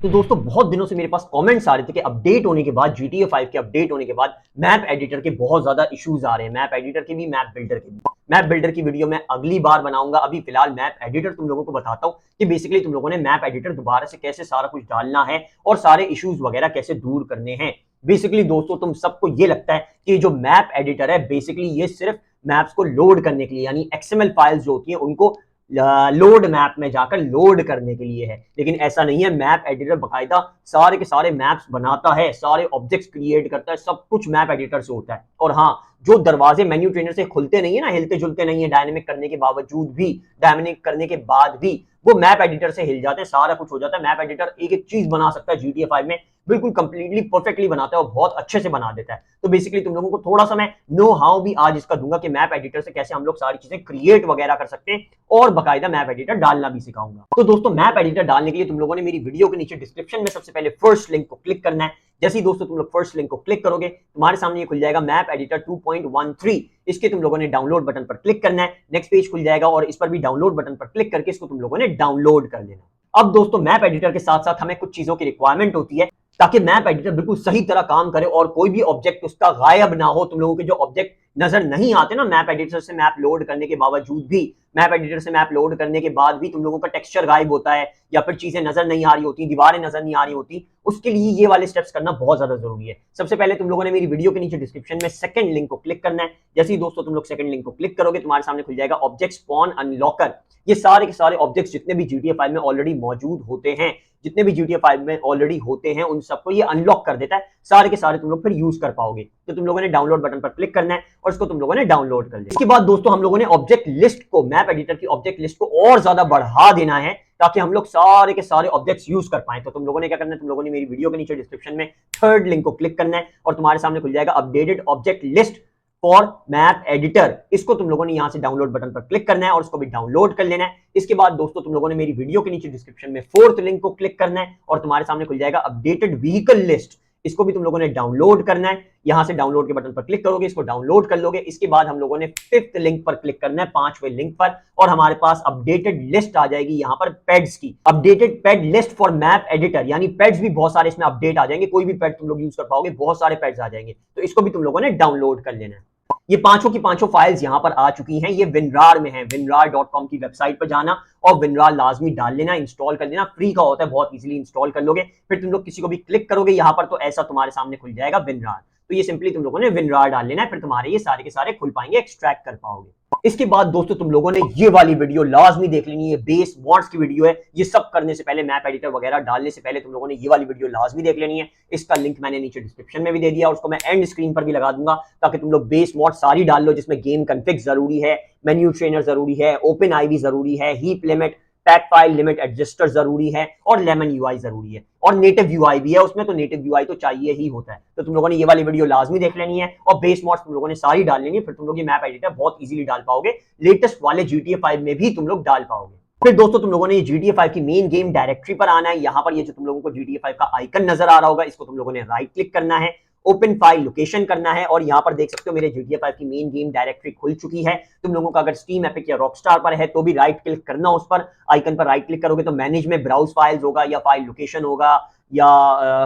तो दोस्तों बहुत दिनों से मेरे पास कमेंट्स आ रहे थे कि अपडेट होने के बाद GTA 5 के अपडेट होने के बाद मैप एडिटर के बहुत ज्यादा इश्यूज आ रहे हैं। मैप एडिटर के भी, मैप बिल्डर के भी। मैप बिल्डर की वीडियो मैं अगली बार बनाऊंगा। अभी फिलहाल मैप एडिटर तुम लोगों को बताता हूं कि बेसिकली तुम लोगों ने मैप एडिटर दोबारा से कैसे सारा कुछ डालना है और सारे इश्यूज वगैरह कैसे दूर करने हैं। बेसिकली दोस्तों तुम सबको ये लगता है कि जो मैप एडिटर है बेसिकली ये सिर्फ मैप्स को लोड करने के लिए, यानी एक्सएमएल फाइल्स जो होती हैं उनको लोड मैप में जाकर लोड करने के लिए है, लेकिन ऐसा नहीं है। मैप एडिटर बकायदा सारे के सारे मैप्स बनाता है, सारे ऑब्जेक्ट्स क्रिएट करता है, सब कुछ मैप एडिटर से होता है। और हाँ, जो दरवाजे मेन्यू ट्रेनर से खुलते नहीं है ना, हिलते जुलते नहीं है, डायनेमिक करने के बावजूद भी, डायनेमिक करने के बाद भी वो मैप एडिटर से हिल जाते हैं, सारा कुछ हो जाता है। मैप एडिटर एक एक चीज बना सकता है GTA 5 में, बिल्कुल कंप्लीटली परफेक्टली बनाता है और बहुत अच्छे से बना देता है। तो बेसिकली तुम लोगों को थोड़ा सा मैं नो हाउ भी आज इसका दूंगा कि मैप एडिटर से कैसे हम लोग सारी चीजें क्रिएट वगैरह कर सकते हैं और बकायदा मैप एडिटर डालना भी सिखाऊंगा। तो दोस्तों मैप एडिटर डालने के लिए तुम लोगों ने मेरी वीडियो के नीचे डिस्क्रिप्शन में सबसे पहले फर्स्ट लिंक को क्लिक करना है। जैसे ही दोस्तों तुम लोग फर्स्ट लिंक को क्लिक करोगे तुम्हारे सामने ये खुल जाएगा मैप एडिटर 2.13। इसके तुम लोगों ने डाउनलोड बटन पर क्लिक करना है, नेक्स्ट पेज खुल जाएगा और इस पर भी डाउनलोड बटन पर क्लिक करके इसको तुम लोगों ने डाउनलोड कर लेना। अब दोस्तों मैप एडिटर के साथ साथ हमें कुछ चीजों की रिक्वायरमेंट होती है ताकि मैप एडिटर बिल्कुल सही तरह काम करे और कोई भी ऑब्जेक्ट उसका गायब ना हो। तुम लोगों के जो ऑब्जेक्ट नजर नहीं आते ना मैप एडिटर से मैप लोड करने के बावजूद भी, मैप एडिटर से मैप लोड करने के बाद भी तुम लोगों का टेक्सचर गायब होता है या फिर चीजें नजर नहीं आ रही होती, दीवारें नजर नहीं आ रही होती, उसके लिए ये वाले स्टेप्स करना बहुत ज्यादा जरूरी है। सबसे पहले तुम लोगों ने मेरी वीडियो के नीचे डिस्क्रिप्शन में सेकंड लिंक को क्लिक करना है। जैसे ही दोस्तों तुम लोग सेकंड लिंक को क्लिक करोगे तुम्हारे सामने खुल जाएगा ऑब्जेक्ट स्पॉन अनलॉकर। ये सारे के सारे ऑब्जेक्ट्स जितने भी GTA 5 में ऑलरेडी मौजूद होते हैं, जितने भी GTA 5 में ऑलरेडी होते हैं, उन सबको ये अनलॉक कर देता है। सारे के सारे तुम लोग फिर यूज कर पाओगे। तो तुम लोगों ने डाउनलोड बटन पर क्लिक करना है और इसको तुम लोगों ने डाउनलोड कर लिया। इसके बाद दोस्तों हम लोगों ने ऑब्जेक्ट लिस्ट को, मैप एडिटर की ऑब्जेक्ट लिस्ट को और ज्यादा बढ़ा देना है ताकि हम लोग सारे के सारे ऑब्जेक्ट्स यूज कर पाए। तो तुम लोगों ने क्या करना है, तुम लोगों ने मेरी वीडियो के नीचे डिस्क्रिप्शन में थर्ड लिंक को क्लिक करना है और तुम्हारे सामने खुल जाएगा updated object list for map editor. इसको तुम लोगों ने यहां से डाउनलोड बटन पर क्लिक करना है और इसको भी डाउनलोड कर लेना है। इसके बाद दोस्तों तुम लोगों ने मेरी वीडियो के नीचे डिस्क्रिप्शन में फोर्थ लिंक को क्लिक करना है और तुम्हारे सामने खुल जाएगा अपडेटेड व्हीकल लिस्ट। इसको भी तुम लोगों ने डाउनलोड करना है। यहां से डाउनलोड के बटन पर क्लिक करोगे, इसको डाउनलोड कर लोगे। इसके बाद हम लोगों ने फिफ्थ लिंक पर क्लिक करना है, पांचवें लिंक पर, और हमारे पास अपडेटेड लिस्ट आ जाएगी यहां पर पेड्स की, updated paid list for map editor. यानी पेड्स भी बहुत सारे इसमें अपडेट आ जाएंगे, कोई भी पेड तुम लोग यूज कर पाओगे, बहुत सारे पेड्स आ जाएंगे। तो इसको भी तुम लोगों ने डाउनलोड कर लेना है। ये पांचों की पांचों फाइल्स यहां पर आ चुकी हैं, ये विनरार में है। winrar.com की वेबसाइट पर जाना और विनरार लाजमी डाल लेना, इंस्टॉल कर लेना, फ्री का होता है, बहुत इजीली इंस्टॉल कर लोगे। फिर तुम लोग किसी को भी क्लिक करोगे यहां पर तो ऐसा तुम्हारे सामने खुल जाएगा विनरार। तो ये सिंपली तुम लोगों ने विनरार डाल लेना है, फिर तुम्हारे ये सारे के सारे खुल पाएंगे, एक्सट्रैक्ट कर पाओगे। इसके बाद दोस्तों तुम लोगों ने ये वाली वीडियो लाजमी देख लेनी है, बेस मॉड्स की वीडियो है। ये सब करने से पहले, मैप एडिटर वगैरह डालने से पहले तुम लोगों ने ये वाली वीडियो लाजमी देख लेनी है। इसका लिंक मैंने नीचे डिस्क्रिप्शन में भी दे दिया और उसको मैं एंड स्क्रीन पर भी लगा दूंगा ताकि तुम लोग बेस मॉड सारी डाल लो, जिसमें गेम कॉन्फ़िग जरूरी है, मेन्यू ट्रेनर जरूरी है, ओपन आईवी जरूरी है, heap limit, pack file limit adjuster जरूरी है और लेमन यूआई जरूरी है, और नेटिव यूआई भी है उसमें। तो नेटिव यूआई तो चाहिए ही होता है। तो तुम लोगों ने ये वाली वीडियो लाजमी देख लेनी है और बेस मॉड्स तुम लोगों ने सारी डाल लेनी है। फिर तुम लोग ये मैप एडिटर बहुत इजीली डाल पाओगे, लेटेस्ट वाले GTA 5 में भी तुम लोग डाल पाओगे। फिर दोस्तों तुम लोगों ने GTA 5 की मेन गेम डायरेक्टरी पर आना है। यहां पर ये जो तुम लोगों को GTA 5 का आइकन नजर आ रहा होगा, इसको तुम लोगों ने राइट क्लिक करना है, ओपन फाइल लोकेशन करना है, और यहां पर देख सकते हो मेरे GTA 5 की मेन गेम डायरेक्टरी खुल चुकी है। तुम लोगों का अगर स्टीम, एपिक या रॉकस्टार पर है तो भी राइट क्लिक करना, उस पर आइकन पर राइट क्लिक करोगे तो मैनेज में ब्राउज फाइल्स होगा या फाइल लोकेशन होगा या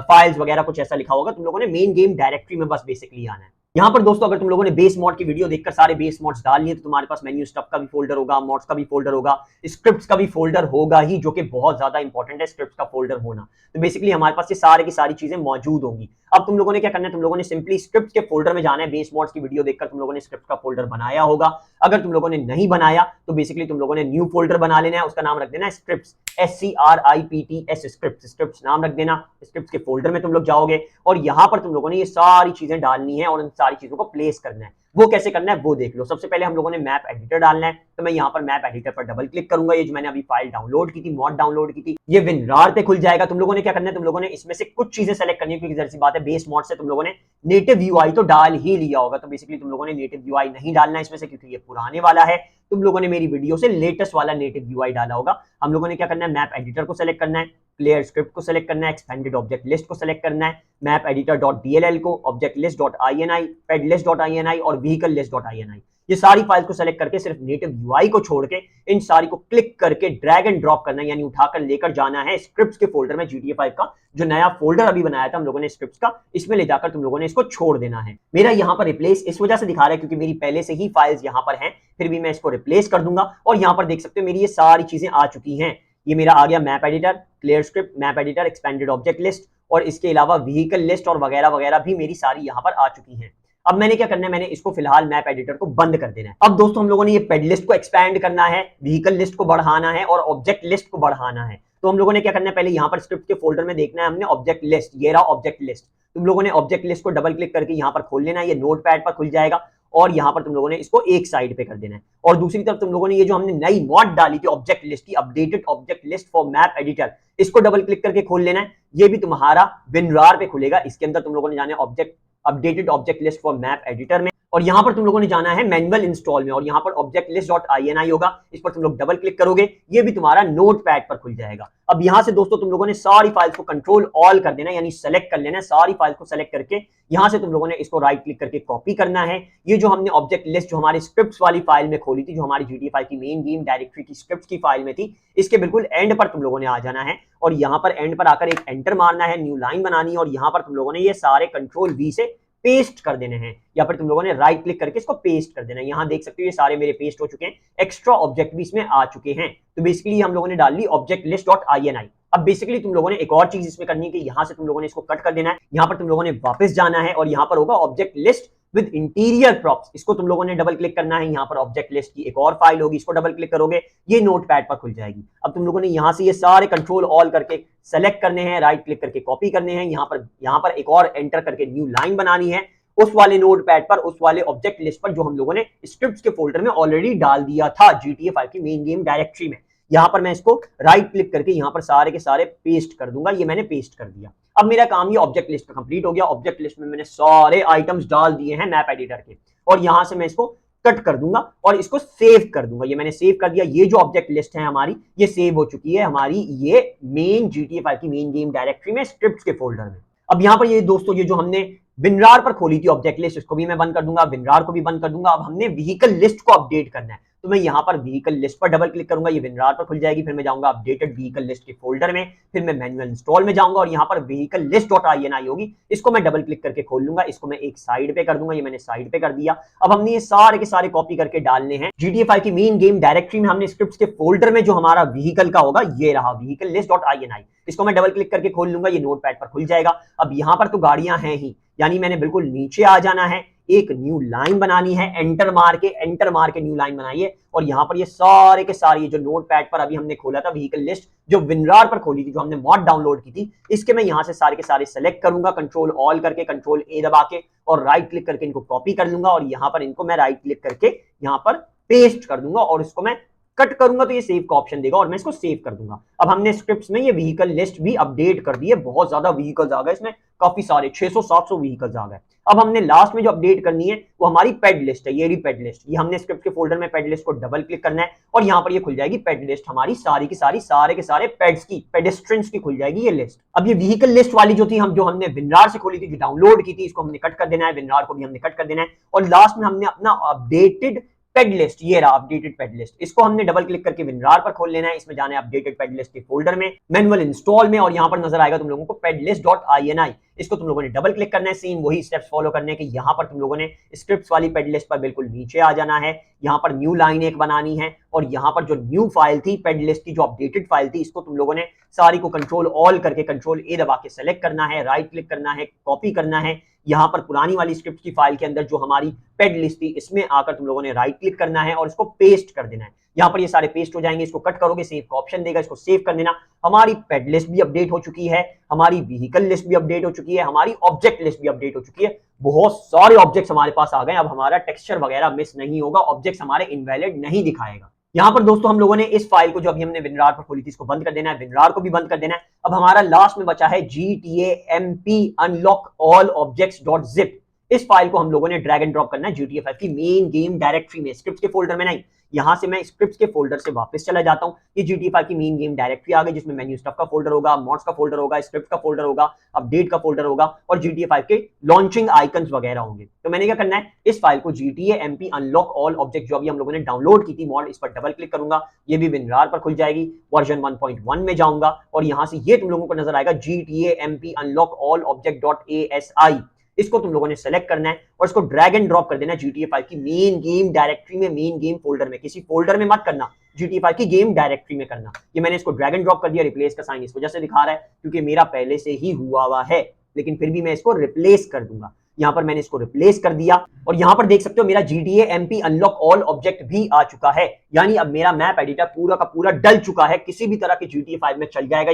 फाइल्स वगैरह कुछ ऐसा लिखा होगा। तुम लोगों ने मेन गेम डायरेक्टरी में बस बेसिकली आना है। यहाँ पर दोस्तों अगर तुम लोगों ने बेस मॉड की वीडियो देखकर सारे बेस मॉड्स डाल लिए तो तुम्हारे पास मेन्यू स्टफ का भी फोल्डर होगा, मॉड्स का भी फोल्डर होगा, स्क्रिप्ट्स का भी फोल्डर होगा ही, जो कि बहुत ज्यादा इंपॉर्टेंट है स्क्रिप्ट्स का फोल्डर होना। तो बेसिकली हमारे पास ये सारे की सारी चीजें मौजूद होंगी। अब तुम लोगों ने क्या करना है, तुम लोगों ने सिंपली स्क्रिप्ट्स के फोल्डर में जाना है। बेस मॉड्स की वीडियो देखकर तुम लोगों ने स्क्रिप्ट का फोल्डर बनाया होगा। अगर तुम लोगों ने नहीं बनाया तो बेसिकली तुम लोगों ने न्यू फोल्डर बना लेना है, उसका नाम रख देना है स्क्रिप्ट्स, SCRIPTS, स्क्रिप्ट्स नाम रख देना। स्क्रिप्ट्स के फोल्डर में तुम लोग जाओगे और यहां पर तुम लोगों ने ये सारी चीजें डालनी है और उन सारी चीजों को प्लेस करना है। वो कैसे करना है वो देख लो। सबसे पहले हम लोगों ने मैप एडिटर डालना है, तो मैं यहाँ पर मैप एडिटर पर डबल क्लिक करूंगा। ये जो मैंने अभी फाइल डाउनलोड की थी, मॉड डाउनलोड की थी, ये विनरार पे खुल जाएगा। तुम लोगों ने क्या करना है, तुम लोगों ने इसमें से कुछ चीजें सेलेक्ट करनी है, क्योंकि जैसी बात है बेस मॉड से तुम लोगों ने नेटिव यूआई तो डाल ही लिया होगा। तो बेसिकली तुम लोगों ने नेटिव यूआई नहीं डालना है इसमें से, क्योंकि ये पुराने वाला है। तुम लोगों ने मेरी वीडियो से लेटेस्ट वाला नेटिव यूआई डाला होगा। हम लोगों ने क्या करना है, मैप एडिटर को सेलेक्ट करना है, प्लेयर स्क्रिप्ट को सेलेक्ट करना है, एक्सपेंडेड ऑब्जेक्ट लिस्ट को सेलेक्ट करना है, मैप एडिटर डॉट डीएलएल को, object list dot INI, paid list dot INI और व्हीकल लिस्ट डॉट INI। ये सारी फाइल को सेलेक्ट करके सिर्फ नेटिव यूआई को छोड़ के इन सारी को क्लिक करके ड्रैग एंड ड्रॉप करना है, यानी उठाकर लेकर जाना है स्क्रिप्ट्स के फोल्डर में। GTA 5 का जो नया फोल्डर अभी बनाया था हम लोगों ने स्क्रिप्ट्स का, इसमें ले जाकर तुम लोगों ने इसको छोड़ देना है। मेरा यहाँ पर रिप्लेस इस वजह से दिखा रहा है क्योंकि मेरी पहले से ही फाइल्स यहाँ पर हैं, फिर भी मैं इसको रिप्लेस कर दूंगा और यहाँ पर देख सकते हो मेरी ये सारी चीजें आ चुकी हैं। ये मेरा आ गया map editor, clear script, map editor, expanded object list और इसके अलावा व्हीकल लिस्ट और वगैरह वगैरह भी मेरी सारी यहाँ पर आ चुकी हैं। अब मैंने क्या करना है, मैंने इसको फिलहाल मैप एडिटर को बंद कर देना है। अब दोस्तों हम लोगों ने ये पेड लिस्ट को एक्सपैंड करना है, व्हीकल लिस्ट को बढ़ाना है और ऑब्जेक्ट लिस्ट को बढ़ाना है। तो हम लोगों ने क्या करना है, पहले यहाँ पर स्क्रिप्ट के फोल्डर में देखना है हमने ऑब्जेक्ट लिस्ट, ये रहा ऑब्जेक्ट लिस्ट। तुम लोगों ने ऑब्जेक्ट लिस्ट को डबल क्लिक करके यहाँ पर खोल लेना है, ये नोटपैड पर खुल जाएगा और यहाँ पर तुम लोगों ने इसको एक साइड पे कर देना है। और दूसरी तरफ तुम लोगों ने ये जो हमने नई मॉड डाली थी ऑब्जेक्ट लिस्ट की, updated object list for map editor, इसको डबल क्लिक करके खोल लेना है। ये भी तुम्हारा WinRAR पे खुलेगा। इसके अंदर तुम लोगों ने जाना है object updated object list for map editor में और यहाँ पर तुम लोगों ने जाना है मैनुअल इंस्टॉल में और यहाँ पर ऑब्जेक्ट लिस्ट डॉट INI होगा, इस पर तुम लोग डबल क्लिक करोगे, ये भी तुम्हारा नोटपैड पर खुल जाएगा। अब यहाँ से दोस्तों तुम लोगों ने सारी फाइल्स को कंट्रोल ऑल कर देना, यानी सेलेक्ट कर लेना है सारी फाइल्स को सेलेक्ट करके यहाँ से तुम लोगों ने इसको राइट क्लिक करके कॉपी करना है। ये जो हमने ऑब्जेक्ट लिस्ट जो हमारी स्क्रिप्ट्स वाली फाइल में खोली थी, जो हमारी GTA 5 की मेन गेम डायरेक्टरी की स्क्रिप्ट्स की फाइल में थी, इसके बिल्कुल एंड पर तुम लोगों ने आ जाना है और यहाँ पर एंड पर आकर एक एंटर मारना है, न्यू लाइन बनानी है और यहाँ पर तुम लोगों ने ये सारे कंट्रोल V से पेस्ट कर देने हैं या फिर तुम लोगों ने राइट क्लिक करके इसको पेस्ट कर देना है। यहाँ देख सकते हो ये सारे मेरे पेस्ट हो चुके हैं, एक्स्ट्रा ऑब्जेक्ट भी इसमें आ चुके हैं। तो बेसिकली हम लोगों ने डाल ली ऑब्जेक्ट लिस्ट डॉट INI। अब बेसिकली तुम लोगों ने एक और चीज इसमें करनी है कि यहाँ से तुम लोगों ने इसको कट कर देना है, यहाँ पर तुम लोगों ने वापस जाना है और यहाँ पर होगा object list with interior props, इसको तुम लोगों ने डबल क्लिक करना है। यहाँ पर ऑब्जेक्ट लिस्ट की एक और फाइल होगी, इसको डबल क्लिक करोगे ये नोटपैड पर खुल जाएगी। अब तुम लोगों ने यहाँ से ये सारे कंट्रोल ऑल करके सेलेक्ट करने हैं, राइट क्लिक करके कॉपी करने हैं, यहाँ पर एक और एंटर करके न्यू लाइन बनानी है उस वाले नोटपैड पर, उस वाले ऑब्जेक्ट लिस्ट पर जो हम लोगों ने स्क्रिप्ट्स के फोल्डर में ऑलरेडी डाल दिया था GTA 5 की मेन गेम डायरेक्टरी में। यहाँ पर मैं इसको राइट क्लिक करके यहाँ पर सारे के सारे पेस्ट कर दूंगा, ये मैंने पेस्ट कर दिया। अब मेरा काम ये ऑब्जेक्ट लिस्ट का कंप्लीट हो गया। ऑब्जेक्ट लिस्ट में मैंने सारे आइटम्स डाल दिए हैं मैप एडिटर के और यहाँ से मैं इसको कट कर दूंगा और इसको सेव कर दूंगा। ये मैंने सेव कर दिया। ये जो ऑब्जेक्ट लिस्ट है हमारी ये सेव हो चुकी है हमारी ये मेन GTA 5 की मेन गेम डायरेक्टरी में स्क्रिप्ट्स के फोल्डर में। अब यहाँ पर ये दोस्तों ये जो हमने WinRAR पर खोली थी ऑब्जेक्ट लिस्ट, इसको भी मैं बंद कर दूंगा, WinRAR को भी बंद कर दूंगा। अब हमने व्हीकल लिस्ट को अपडेट करना है तो मैं यहाँ पर व्हीकल लिस्ट पर डबल क्लिक करूंगा, ये WinRAR पर खुल जाएगी। फिर मैं जाऊंगा अपडेटेड व्हीकल लिस्ट के फोल्डर में, फिर मैं मैनुअल इंस्टॉल में जाऊंगा और यहाँ पर व्हीकल लिस्ट डॉट INI होगी, इसको मैं डबल क्लिक करके खोल लूंगा, इसको मैं एक साइड पे कर दूंगा, ये मैंने साइड पे कर दिया। अब हमने ये सारे के सारे कॉपी करके डालने हैं GTA 5 की मेन गेम डायरेक्टरी में। हमने स्क्रिप्ट्स के फोल्डर में जो हमारा व्हीकल का होगा ये रहा व्हीकल लिस्ट डॉट INI, इसको मैं डबल क्लिक करके खोल लूंगा, ये नोटपैड पर खुल जाएगा। अब यहाँ पर तो गाड़ियां हैं ही, यानी मैंने बिल्कुल नीचे आ जाना है, एक न्यू लाइन बनानी है, एंटर मार के न्यू लाइन बनाइए और यहाँ पर ये सारे के सारे जो नोटपैड पर अभी हमने खोला था व्हीकल लिस्ट, जो WinRAR पर खोली थी, जो हमने मॉड डाउनलोड की थी, इसके मैं यहाँ से सारे के सारे सेलेक्ट करूंगा, कंट्रोल ऑल करके कंट्रोल A दबा के और राइट क्लिक करके इनको कॉपी कर लूंगा और यहाँ पर इनको मैं राइट क्लिक करके यहाँ पर पेस्ट कर दूंगा और इसको मैं कट करूंगा तो ये सेव का ऑप्शन देगा और मैं इसको सेव कर दूंगा। अब हमने स्क्रिप्ट्स में ये व्हीकल लिस्ट भी अपडेट कर दी है, बहुत ज्यादा व्हीकल्स आ गए इसमें, काफी सारे 600-700 व्हीकल्स आ गए। अब हमने लास्ट में जो अपडेट करनी है वो हमारी पेड लिस्ट है, ये रही पेड लिस्ट। ये हमने स्क्रिप्ट के फोल्डर में पेड लिस्ट को डबल क्लिक करना है और यहाँ पर ये खुल जाएगी पेड लिस्ट, हमारी सारी की सारी सारे के सारे पेड्स की, पेडेस्ट्रियंस की खुल जाएगी ये लिस्ट। अब ये व्हीकल लिस्ट वाली जो थी जो हमने WinRAR से खोली थी, जो डाउनलोड की थी, इसको हमने कट कर देना है, WinRAR को भी हमने कट कर देना है और लास्ट में हमने अपना अपडेटेड पेड लिस्ट, ये रहा अपडेटेड पेड लिस्ट, इसको हमने डबल क्लिक करके WinRAR पर खोल लेना है। इसमें जाना है अपडेटेड पेड लिस्ट के फोल्डर में, मैनुअल इंस्टॉल में और यहाँ पर नजर आएगा तुम लोगों को पेड लिस्ट डॉट INI, इसको तुम लोगों ने डबल क्लिक करना है। सेम वही स्टेप्स फॉलो करने के, यहाँ पर तुम लोगों ने स्क्रिप्ट्स वाली पेड लिस्ट पर बिल्कुल नीचे आ जाना है, यहाँ पर न्यू लाइन एक बनानी है और यहाँ पर जो न्यू फाइल थी पेड लिस्ट की, जो अपडेटेड फाइल थी, इसको तुम लोगों ने सारी को कंट्रोल ऑल करके कंट्रोल A दबा के सेलेक्ट करना है, राइट क्लिक करना है, कॉपी करना है। यहाँ पर पुरानी वाली स्क्रिप्ट की फाइल के अंदर जो हमारी पेड लिस्ट थी इसमें आकर तुम लोगों ने राइट क्लिक करना है और इसको पेस्ट कर देना है। यहाँ पर ये सारे पेस्ट हो जाएंगे, इसको कट करोगे, सेव का ऑप्शन देगा, इसको सेव कर देना। हमारी पेड लिस्ट भी अपडेट हो चुकी है, हमारी व्हीकल लिस्ट भी अपडेट हो चुकी है, हमारी ऑब्जेक्ट लिस्ट भी अपडेट हो चुकी है। बहुत सारे ऑब्जेक्ट्स हमारे पास आ गए। अब हमारा टेक्सचर वगैरह मिस नहीं होगा, ऑब्जेक्ट्स हमारे इनवैलिड नहीं दिखाएगा। यहाँ पर दोस्तों हम लोगों ने इस फाइल को जो अभी हमने WinRAR पर खोली थी इसको बंद कर देना है, WinRAR को भी बंद कर देना है। अब हमारा लास्ट में बचा है GTA MP unlock all objects.zip। इस फाइल को हम लोगों ने ड्रैग एंड ड्रॉप करना है GTA 5 की मेन गेम डायरेक्टरी में, स्क्रिप्ट के फोल्डर में नहीं। यहाँ से मैं स्क्रिप्ट्स के फोल्डर से वापस चला जाता हूँ। ये GTA 5 की मेन गेम डायरेक्टरी आ गई, जिसमें मेन्यू स्टफ का फोल्डर होगा, मॉड्स का फोल्डर होगा, स्क्रिप्ट का फोल्डर होगा, अपडेट का फोल्डर होगा और GTA 5 के लॉन्चिंग आइकन्स वगैरह होंगे। तो मैंने क्या करना है, इस फाइल को GTA MP unlock all object जो अभी हम लोगों ने डाउनलोड की थी मॉड, इस पर डबल क्लिक करूंगा, ये भी WinRAR पर खुल जाएगी। वर्जन 1.1 में जाऊंगा और यहां से ये तुम लोगों को नजर आएगा GTA MP अनलॉक ऑल ऑब्जेक्ट.asi। इसको तुम लोगों ने सेलेक्ट करना है और इसको ड्रैग एंड ड्रॉप कर देना है GTA 5 की मेन गेम डायरेक्टरी में, मेन गेम फोल्डर में, किसी फोल्डर में मत करना, GTA 5 की गेम डायरेक्टरी में करना। ये मैंने इसको ड्रैग एंड ड्रॉप कर दिया। रिप्लेस का साइन इस वजह से दिखा रहा है क्योंकि मेरा पहले से ही हुआ हुआ है, लेकिन फिर भी मैं इसको रिप्लेस कर दूंगा। यहां पर मैंने इसको रिप्लेस कर दिया और यहां पर देख सकते हो मेरा GTA MP unlock all object भी आ चुका है। यानी अब मेरा मैप एडिटर पूरा का पूरा डल चुका है, किसी भी तरह के GTA 5 में चल जाएगा।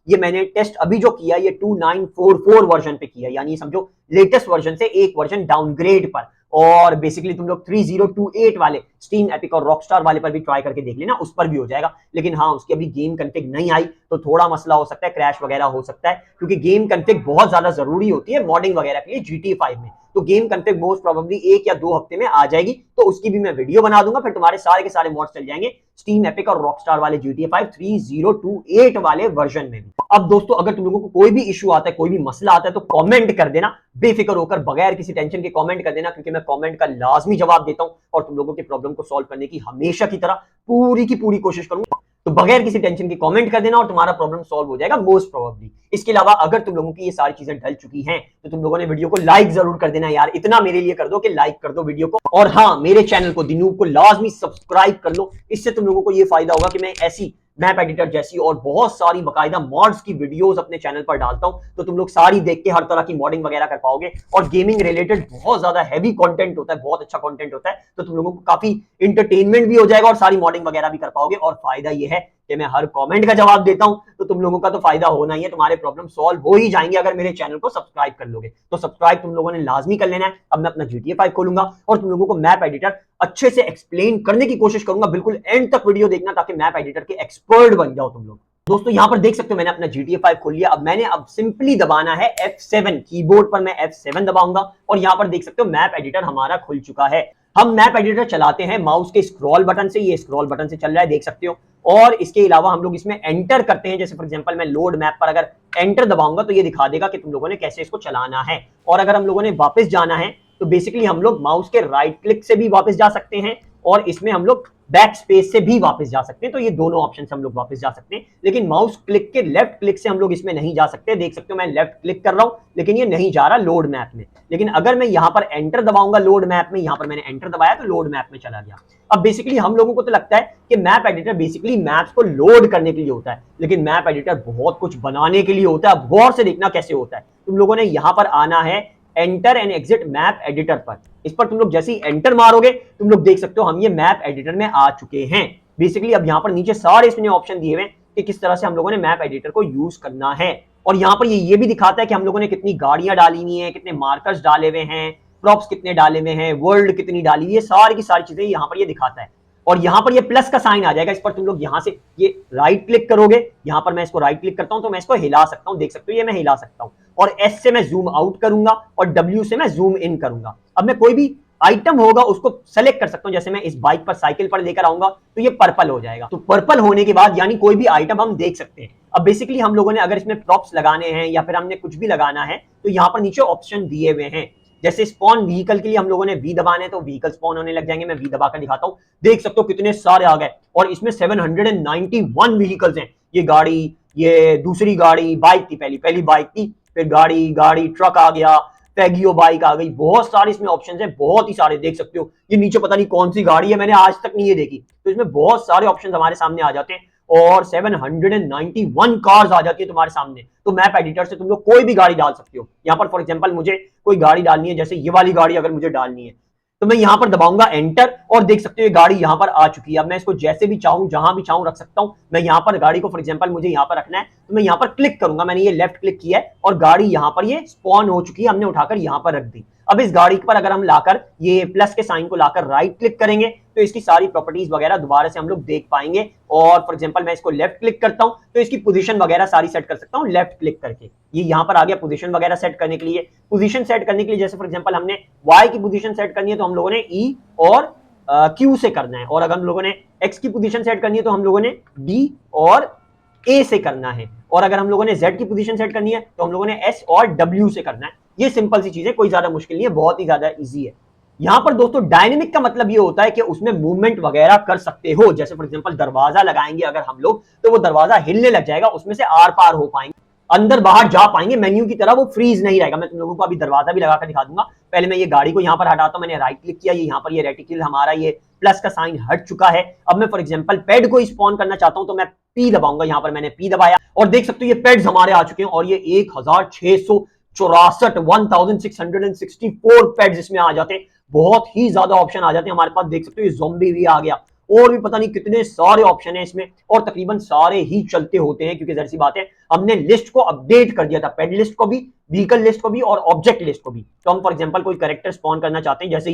ये मैंने टेस्ट अभी जो किया ये 2944 वर्जन पे किया, यानी समझो लेटेस्ट वर्जन से एक वर्जन डाउनग्रेड पर। और बेसिकली तुम लोग 3028 वाले स्टीम एपिक और रॉकस्टार वाले पर भी ट्राई करके देख लेना, उस पर भी हो जाएगा। लेकिन हाँ, उसकी अभी गेम कॉन्फ़िग नहीं आई तो थोड़ा मसला हो सकता है, क्रैश वगैरह हो सकता है, क्योंकि गेम कॉन्फ़िग बहुत ज्यादा जरूरी होती है मॉडिंग वगैरह के लिए GTA 5 में। तो गेम कॉन्फ़िग मोस्ट प्रोबेबली 1 या 2 हफ्ते में आ जाएगी, तो उसकी भी मैं वीडियो बना दूंगा, फिर तुम्हारे सारे के सारे मॉड्स चल जाएंगे स्टीम एपिक और रॉकस्टार वाले GTA 5 3028 वाले वर्जन में भी। अब दोस्तों, अगर तुम लोगों को कोई भी इशू आता है, कोई भी मसला आता है, तो कमेंट कर देना, बेफिक्र होकर बगैर किसी टेंशन के कमेंट कर देना, क्योंकि मैं कमेंट का लाजमी जवाब देता हूं और तुम लोगों के प्रॉब्लम को सॉल्व करने की हमेशा की तरह पूरी की पूरी कोशिश करूंगा। तो बगैर किसी टेंशन के कमेंट कर देना और तुम्हारा प्रॉब्लम सॉल्व हो जाएगा मोस्ट प्रोबेबली। इसके अलावा अगर तुम लोगों की ये सारी चीजें ढल चुकी हैं तो तुम लोगों ने वीडियो को लाइक जरूर कर देना यार, इतना मेरे लिए कर दो कि लाइक कर दो वीडियो को। और हाँ, मेरे चैनल को दिनूब को लाजमी सब्सक्राइब कर लो, इससे तुम लोगों को ये फायदा होगा कि मैं ऐसी मैप एडिटर जैसी और बहुत सारी बकायदा मॉड्स की वीडियोस अपने चैनल पर डालता हूं, तो तुम लोग सारी देख के हर तरह की मॉडिंग वगैरह कर पाओगे। और गेमिंग रिलेटेड बहुत ज्यादा हैवी कंटेंट होता है, बहुत अच्छा कंटेंट होता है, तो तुम लोगों को काफी इंटरटेनमेंट भी हो जाएगा और सारी मॉडिंग वगैरह भी कर पाओगे। और फायदा ये है कि मैं हर कमेंट का जवाब देता हूं, तो तुम लोगों का तो फायदा होना ही है, तुम्हारे प्रॉब्लम सॉल्व हो ही जाएंगे अगर मेरे चैनल को सब्सक्राइब कर लोगे। तो सब्सक्राइब तुम लोगों ने लाजमी कर लेना है। अब मैं अपना GTA 5 खोलूंगा और तुम लोगों को मैप एडिटर अच्छे से एक्सप्लेन करने की कोशिश करूंगा, बिल्कुल एंड तक वीडियो देखना ताकि मैप एडिटर के एक्सपर्ट बन जाओ तुम लोग। दोस्तों, यहां पर देख सकते हो मैंने अपना GTA 5 खोल लिया। अब मैंने सिंपली दबाना है F7, कीबोर्ड पर मैं F7 दबाऊंगा और यहां पर देख सकते हो मैप एडिटर हमारा खुल चुका है। हम मैप एडिटर चलाते हैं माउस के स्क्रॉल बटन से, ये स्क्रॉल बटन से चल रहा है, देख सकते हो। और इसके अलावा हम लोग इसमें एंटर करते हैं, जैसे फॉर एग्जांपल मैं लोड मैप पर अगर एंटर दबाऊंगा तो ये दिखा देगा कि तुम लोगों ने कैसे इसको चलाना है। और अगर हम लोगों ने वापस जाना है तो बेसिकली हम लोग माउस के राइट क्लिक से भी वापस जा सकते हैं और इसमें हम लोग बैक स्पेस से भी वापस जा सकते हैं। तो ये दोनों ऑप्शन से हम लोग वापस जा सकते हैं, लेकिन माउस क्लिक के लेफ्ट क्लिक से हम लोग इसमें नहीं जा सकते। देख सकते हो मैं लेफ्ट क्लिक कर रहा हूं लेकिन ये नहीं जा रहा लोड मैप में। लेकिन अगर मैं यहां पर एंटर दबाऊंगा लोड मैप में, यहां पर मैंने एंटर दबाया तो लोड मैप में चला गया। अब बेसिकली हम लोगों को तो लगता है कि मैप एडिटर बेसिकली मैप्स को लोड करने के लिए होता है, लेकिन मैप एडिटर बहुत कुछ बनाने के लिए होता है। अब गौर से देखना कैसे होता है। तुम लोगों ने यहां पर आना है enter and exit map editor पर। इस पर तुम लोग जैसे ही एंटर मारोगे तुम लोग देख सकते हो हम ये मैप एडिटर में आ चुके हैं। बेसिकली अब यहाँ पर नीचे सारे इसमें ऑप्शन दिए हुए हैं कि किस तरह से हम लोगों ने मैप एडिटर को यूज करना है। और यहाँ पर ये भी दिखाता है कि हम लोगों ने कितनी गाड़ियां डाली हुई हैं, कितने मार्कर्स डाले हुए हैं, प्रॉप्स कितने डाले हुए हैं, वर्ल्ड कितनी डाली हुई है, सारी की सारी चीजें यहाँ पर ये दिखाता है। और यहाँ पर ये प्लस का साइन आ जाएगा, इस पर तुम लोग यहाँ से ये राइट क्लिक करोगे। यहाँ पर मैं इसको राइट क्लिक करता हूँ तो मैं इसको हिला सकता हूँ, देख सकते हो ये मैं हिला सकता हूँ। और एस से मैं जूम आउट करूंगा और डब्ल्यू से मैं जूम इन करूंगा। अब मैं कोई भी आइटम होगा उसको सेलेक्ट कर सकता हूं, जैसे मैं इस बाइक पर साइकिल पर लेकर आऊंगा तो ये पर्पल हो जाएगा। तो पर्पल होने के बाद यानी कोई भी आइटम हम देख सकते हैं। अब बेसिकली हम लोगों ने अगर इसमें प्रॉप्स लगाने हैं या फिर हमने कुछ भी लगाना है तो यहाँ पर नीचे ऑप्शन दिए हुए हैं। जैसे स्पॉन व्हीकल के लिए हम लोगों ने वी दबाने हैं तो व्हीकल स्पॉन होने लग जाएंगे। मैं वी दबाकर दिखाता हूं, देख सकते हो कितने सारे आ गए और इसमें 791 व्हीकल्स हैं। ये गाड़ी, ये दूसरी गाड़ी, बाइक थी, पहली बाइक थी, फिर गाड़ी ट्रक आ गया, पैगियो बाइक आ गई, बहुत सारे इसमें ऑप्शंस हैं, बहुत ही सारे देख सकते हो। ये नीचे पता नहीं कौन सी गाड़ी है, मैंने आज तक नहीं ये देखी। तो इसमें बहुत सारे ऑप्शंस हमारे सामने आ जाते हैं और 791 कार्स आ जाती है तुम्हारे सामने। तो मैप एडिटर से तुम लोग कोई भी गाड़ी डाल सकते हो। यहाँ पर फॉर एग्जांपल मुझे कोई गाड़ी डालनी है, जैसे ये वाली गाड़ी अगर मुझे डालनी है तो मैं यहां पर दबाऊंगा एंटर और देख सकते हो ये गाड़ी यहां पर आ चुकी है। अब मैं इसको जैसे भी चाहूं जहां भी चाहूं रख सकता हूं। मैं यहां पर गाड़ी को फॉर एग्जांपल मुझे यहां पर रखना है तो मैं यहां पर क्लिक करूंगा, मैंने ये लेफ्ट क्लिक किया है और गाड़ी यहां पर ये स्पॉन हो चुकी है, हमने उठाकर यहां पर रख दी। अब इस गाड़ी पर अगर हम लाकर ये प्लस के साइन को लाकर राइट क्लिक करेंगे तो इसकी सारी प्रॉपर्टीज वगैरह दोबारा से हम लोग देख पाएंगे। और फॉर एग्जांपल मैं इसको लेफ्ट क्लिक करता हूं तो इसकी पोजीशन वगैरह सारी सेट कर सकता हूं लेफ्ट क्लिक करके। ये यहां पर आ गया पोजीशन वगैरह सेट करने के लिए। पोजीशन सेट करने के लिए जैसे फॉर एग्जांपल हमने वाई की पोजीशन सेट करनी है तो हम लोगों ने ई और क्यू से करना है, और अगर हम लोगों ने एक्स की पोजीशन सेट करनी है तो हम लोगों ने डी और ए से करना है, और अगर हम लोगों ने जेड की पोजीशन सेट करनी है तो हम लोगों ने एस और डब्ल्यू से करना है। ये सिंपल सी चीज है, कोई ज्यादा मुश्किल नहीं है, बहुत ही ज्यादा इजी है। यहां पर दोस्तों डायनेमिक का मतलब ये होता है कि उसमें मूवमेंट वगैरह कर सकते हो। जैसे फॉर एग्जांपल दरवाजा लगाएंगे अगर हम लोग, तो वो दरवाजा हिलने लग जाएगा, उसमें से आर पार हो पाएंगे, अंदर बाहर जा पाएंगे, मेन्यू की तरह वो फ्रीज नहीं रहेगा। मैं तुम लोगों को अभी दरवाजा भी लगाकर दिखा दूंगा। पहले मैं ये गाड़ी को यहाँ पर हटाता हूँ, मैंने राइट क्लिक किया, ये यहाँ पर ये रेटिकल हमारा ये प्लस का साइन हट चुका है। अब मैं फॉर एग्जांपल पेड को स्पॉन करना चाहता हूं तो मैं पी दबाऊंगा, यहाँ पर मैंने पी दबाया और देख सकते हो ये पेड्स हमारे आ चुके हैं, और ये 1664 पेड्स इसमें आ जाते हैं। बहुत ही ज्यादा ऑप्शन आ जाते हैं हमारे पास, देख सकते हो ये ज़ॉम्बी भी आ गया, और भी पता नहीं कितने सारे ऑप्शन है इसमें, और तकरीबन सारे ही चलते होते हैं क्योंकि जैसी बात है हमने लिस्ट को अपडेट कर दिया था, पेड लिस्ट को भी, व्हीकल लिस्ट को भी और ऑब्जेक्ट लिस्ट को भी। तो हम फॉर एग्जांपल कोई कैरेक्टर स्पॉन करना चाहते हैं, जैसे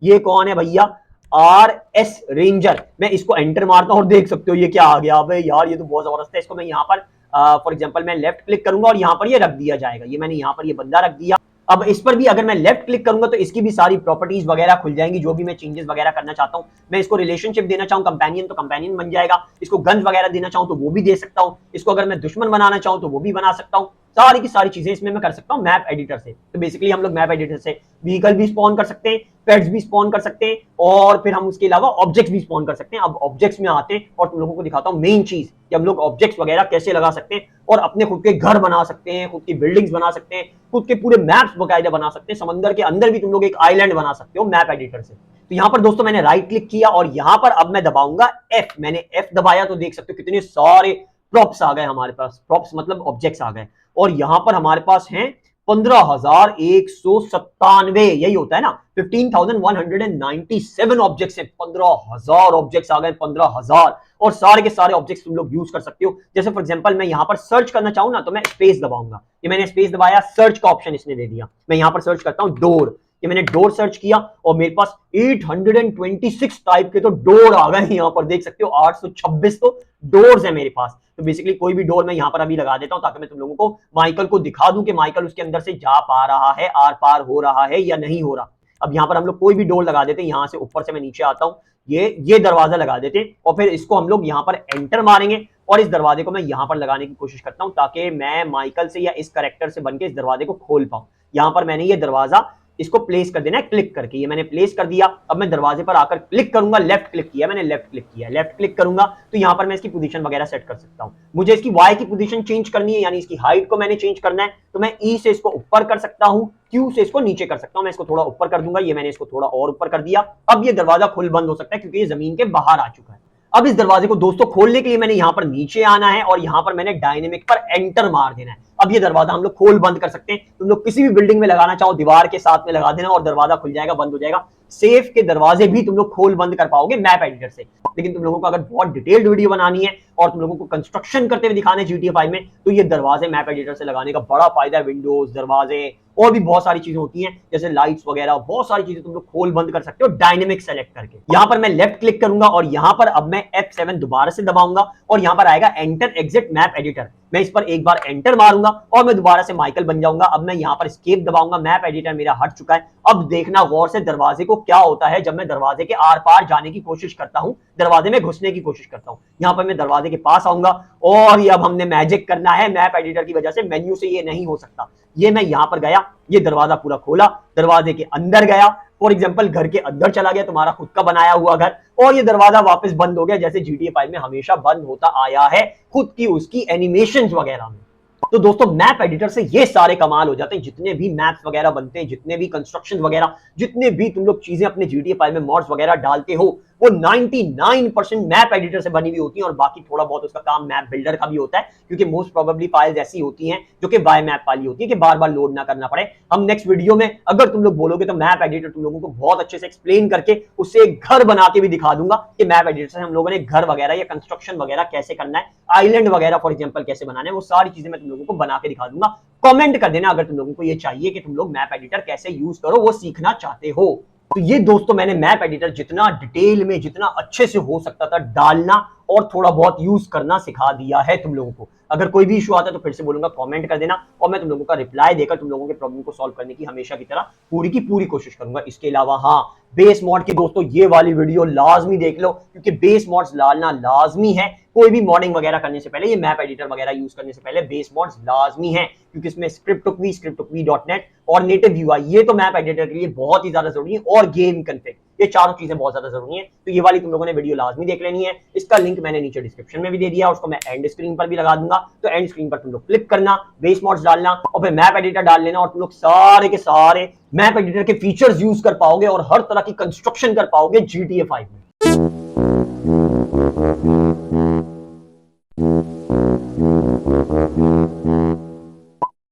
ये कौन है भैया, RS रेंजर, मैं इसको एंटर मारता हूं और देख सकते हो ये क्या आ गया। अबे यार ये तो बहुत जबरदस्त है। इसको मैं यहाँ पर फॉर एग्जांपल मैं लेफ्ट क्लिक करूंगा और यहाँ पर ये रख दिया जाएगा, ये मैंने यहाँ पर ये बंदा रख दिया। अब इस पर भी अगर मैं लेफ्ट क्लिक करूंगा तो इसकी भी सारी प्रॉपर्टीज वगैरह खुल जाएंगी, जो भी मैं चेंजेस वगैरह करना चाहता हूं। मैं इसको रिलेशनशिप देना चाहूं कंपेनियन तो कंपेनियन बन जाएगा, इसको गन्स वगैरह देना चाहूं तो वो भी दे सकता हूं, इसको अगर मैं दुश्मन बनाना चाहूं तो वो भी बना सकता हूं। सारी की सारी चीजें इसमें मैं कर सकता हूं मैप एडिटर से। तो बेसिकली हम लोग मैप एडिटर से व्हीकल भी स्पॉन कर सकते हैं, पेट्स भी स्पॉन कर सकते हैं, और फिर हम उसके अलावा ऑब्जेक्ट्स भी स्पॉन कर सकते हैं। अब ऑब्जेक्ट्स में आते हैं और तुम लोगों को दिखाता हूं मेन चीज कि हम लोग ऑब्जेक्ट्स वगैरह कैसे लगा सकते हैं, और अपने खुद के घर बना सकते हैं, खुद की बिल्डिंग्स बना सकते हैं, खुद के पूरे मैप्स बकायदा बना सकते हैं। समंदर के अंदर भी तुम लोग एक आइलैंड बना सकते हो मैप एडिटर से। तो यहाँ पर दोस्तों मैंने राइट क्लिक किया और यहाँ पर अब मैं दबाऊंगा F, मैंने F दबाया तो देख सकते हो कितने सारे प्रॉप्स आ गए हमारे पास, प्रॉप्स मतलब ऑब्जेक्ट्स आ गए, और यहां पर हमारे पास हैं 15,197, यही होता है ना, 15,197 ऑब्जेक्ट्स हैं, 15,000 ऑब्जेक्ट्स आ गए, 15,000, और सारे के सारे ऑब्जेक्ट्स तुम लोग यूज कर सकते हो। जैसे फॉर एग्जांपल मैं यहां पर सर्च करना चाहूं ना तो मैं स्पेस दबाऊंगा, ये मैंने स्पेस दबाया, सर्च का ऑप्शन इसने दे दिया। मैं यहां पर सर्च करता हूं डोर, कि मैंने डोर सर्च किया और मेरे पास 826 टाइप के तो डोर आ गए। यहाँ पर देख सकते हो 826 तो डोर्स है मेरे पास। तो बेसिकली कोई भी डोर मैं यहाँ पर अभी लगा देता हूँ ताकि मैं तुम लोगों को माइकल को दिखा दूं कि माइकल उसके अंदर से जा पा रहा है, आर पार हो रहा है या नहीं हो रहा। अब यहाँ पर हम लोग कोई भी डोर लगा देते हैं, यहाँ से ऊपर से मैं नीचे आता हूँ, ये दरवाजा लगा देते हैं, और फिर इसको हम लोग यहाँ पर एंटर मारेंगे और इस दरवाजे को मैं यहाँ पर लगाने की कोशिश करता हूँ ताकि मैं माइकल से या इस कैरेक्टर से बनके इस दरवाजे को खोल पाऊं। यहाँ पर मैंने ये दरवाजा इसको प्लेस कर देना है क्लिक करके, ये मैंने प्लेस कर दिया। अब मैं दरवाजे पर आकर क्लिक करूंगा, लेफ्ट क्लिक किया मैंने, लेफ्ट क्लिक किया, लेफ्ट क्लिक करूंगा तो यहां पर मैं इसकी पोजीशन वगैरह सेट कर सकता हूं। मुझे इसकी वाई की पोजीशन चेंज करनी है, यानी इसकी हाइट को मैंने चेंज करना है, तो मैं ई से इसको ऊपर कर सकता हूं, क्यू से इसको नीचे कर सकता हूं। मैं इसको थोड़ा ऊपर कर दूंगा, ये मैंने इसको थोड़ा और ऊपर कर दिया। अब ये दरवाजा खुल बंद हो सकता है क्योंकि ये जमीन के बाहर आ चुका है। अब इस दरवाजे को दोस्तों खोलने के लिए मैंने यहां पर नीचे आना है और यहां पर मैंने डायनेमिक पर एंटर मार देना है। अब ये दरवाजा हम लोग खोल बंद कर सकते हैं। तुम लोग किसी भी बिल्डिंग में लगाना चाहो दीवार के साथ में लगा देना और दरवाजा खुल जाएगा, बंद हो जाएगा। सेफ के दरवाजे भी तुम लोग खोल बंद कर पाओगे मैप एडिटर से। लेकिन तुम लोगों को अगर बहुत डिटेल्ड वीडियो बनानी है और तुम लोगों को कंस्ट्रक्शन करते हुए दिखाने GTA 5 में, तो ये दरवाजे मैप एडिटर से लगाने का बड़ा फायदा है। विंडोज, दरवाजे और भी बहुत सारी चीजें होती हैं जैसे लाइट्स वगैरह, बहुत सारी चीजें तुम लोग खोल बंद कर सकते हो डायनेमिक सेलेक्ट करके। यहां पर मैं लेफ्ट क्लिक करूंगा और यहां पर अब मैं F7 दोबारा से दबाऊंगा और यहां पर आएगा एंटर एग्जिट मैप एडिटर। मैं इस पर एक बार एंटर मारूंगा और मैं दोबारा से माइकल बन जाऊंगा। अब मैं यहां पर एस्केप दबाऊंगा, मैप एडिटर मेरा हट चुका है। अब देखना गौर से दरवाजे को क्या होता है जब मैं दरवाजे के आर पार जाने की कोशिश करता हूं, दरवाजे में घुसने की कोशिश करता हूं। यहां पर मैं दरवाजे के पास आऊंगा और ये अब हमने मैजिक करना है, मैप एडिटर की वजह से मेन्यू से ये नहीं हो सकता। ये मैं यहां पर गया, ये दरवाजा पूरा खोला, दरवाजे के अंदर गया, फॉर एग्जांपल घर के अंदर चला गया, तुम्हारा खुद का बनाया हुआ घर, और ये दरवाजा वापस बंद हो गया जैसे GTA 5 में हमेशा बंद होता आया है खुद की उसकी एनिमेशंस वगैरह में। तो दोस्तों मैप एडिटर से ये सारे कमाल हो जाते हैं। जितने भी मैप्स वगैरह बनते हैं, जितने भी कंस्ट्रक्शन वगैरह, जितने भी तुम लोग चीजें अपने GTA 5 में मॉड्स वगैरह डालते हो, वो 99% मैप एडिटर से बनी हुई होती हैं और बाकी थोड़ा बहुत उसका काम मैप बिल्डर का भी होता है क्योंकि मोस्ट प्रोबेबली फाइल्स ऐसी होती हैं जो कि बाय मैप वाली होती है कि बार बार लोड ना करना पड़े। हम नेक्स्ट वीडियो में अगर तुम लोग बोलोगे तो मैप एडिटर तुम लोगों को बहुत अच्छे से एक्सप्लेन करके उससे एक घर बना के भी दिखा दूंगा कि मैप एडिटर से हम लोगों ने घर वगैरह या कंस्ट्रक्शन वगैरह कैसे करना है, आइलैंड वगैरह फॉर एग्जाम्पल कैसे बनाना है, वो सारी चीजें मैं तुम लोगों को बना के दिखा दूंगा। कमेंट कर देना अगर तुम लोगों को ये चाहिए कि तुम लोग मैप एडिटर कैसे यूज करो, वो सीखना चाहते हो। तो ये दोस्तों मैंने मैप एडिटर जितना डिटेल में, जितना अच्छे से हो सकता था डालना और थोड़ा बहुत यूज करना सिखा दिया है तुम लोगों को। अगर कोई भी इशू आता है तो फिर से बोलूंगा कमेंट कर देना, और मैं तुम लोगों का रिप्लाई देकर तुम लोगों के प्रॉब्लम को सॉल्व करने की हमेशा की तरह पूरी की पूरी कोशिश करूंगा। इसके अलावा हाँ, बेस मॉड की दोस्तों ये वाली वीडियो लाजमी देख लो, क्योंकि बेस मॉड्स डालना लाजमी है। कोई भी मॉडिंग वगैरह करने से पहले, ये मैप एडिटर वगैरह यूज करने से पहले बेस मॉड्स लाजमी है, क्योंकि इसमें script2v.net और नेटिव यूआई, ये तो मैप एडिटर के लिए बहुत ही ज्यादा जरूरी है, और गेम कॉन्फ़िग, ये चारों चीजें बहुत ज्यादा जरूरी है। तो ये वाली तुम लोगों ने वीडियो लाजमी देख लेनी है। इसका लिंक मैंने नीचे डिस्क्रिप्शन में भी दे दिया, उसको मैं एंड स्क्रीन पर भी लगा दूंगा। तो एंड स्क्रीन पर तुम लोग क्लिक करना, बेस मॉड्स डालना और फिर मैप एडिटर डाल लेना, और तुम लोग सारे के सारे मैप एडिटर के फीचर्स यूज कर पाओगे और हर तरह की कंस्ट्रक्शन कर पाओगे GTA 5 में।